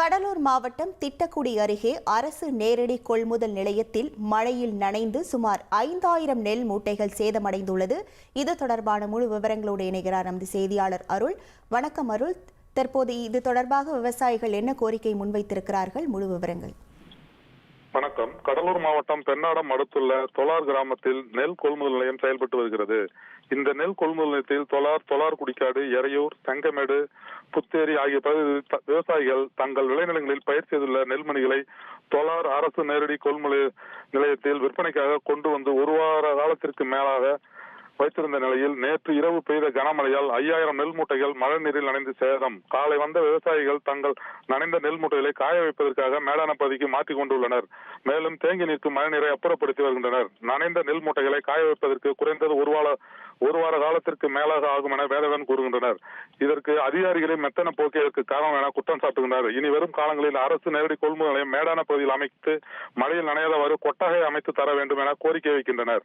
கடலூர் மாவட்டம் திட்டக்குடி அருகே அரசு நேரடி கொள்முதல் நிலையத்தில் மழையில் நனைந்து சுமார் 5000 நெல் மூட்டைகள் சேதமடைந்துள்ளது. இது தொடர்பான முழு விவரங்களோடு இணைகிறார் நமது செய்தியாளர் அருள். வணக்கம் அருள். தற்போது இது தொடர்பாக விவசாயிகள் என்ன கோரிக்கை முன்வைத்திருக்கிறார்கள்? முழு விவரங்கள். வணக்கம். கடலூர் மாவட்டம் பெண்ணாடம் அடுத்துள்ள தொலார் கிராமத்தில் நெல் கொள்முதல் நிலையம் செயல்பட்டு வருகிறது. இந்த நெல் கொள்முதல் நிலையத்தில் தொலார் குடிக்காடு, எறையூர், செங்கமேடு, புத்தேரி ஆகிய பகுதி விவசாயிகள் தங்கள் விளைநிலங்களில் பயிர் செய்துள்ள நெல்மணிகளை தொலார் அரசு நேரடி கொள்முதல் நிலையத்தில் விற்பனைக்காக கொண்டு வந்து ஒரு வார காலத்திற்கு மேலாக வைத்திருந்த நிலையில் நேற்று இரவு பெய்த கனமழையால் 5000 நெல் மூட்டைகள் மழை நீரில் நனைந்து சேதம். காலை வந்த விவசாயிகள் தங்கள் நனைந்த நெல் மூட்டைகளை காய வைப்பதற்காக மேடான பகுதிக்கு மாற்றிக் கொண்டுள்ளனர். மேலும் தேங்கி நிற்கும் மழை நீரை அப்புறப்படுத்தி வருகின்றனர். நனைந்த நெல் மூட்டைகளை காய வைப்பதற்கு குறைந்தது ஒரு வார காலத்திற்கு மேலாக ஆகும் என வேதவன் கூறுகின்றனர். இதற்கு அதிகாரிகளை மெத்தன போக்கியதற்கு காரணம் என குற்றம் சாட்டுகின்றனர். இனி வரும் காலங்களில் அரசு நேரடி கொள்முதல் நிலையம் மேடான பகுதியில் அமைத்து மழையில் நனையாதவாறு கொட்டகை அமைத்து தர வேண்டும் என கோரிக்கை வைக்கின்றனர்.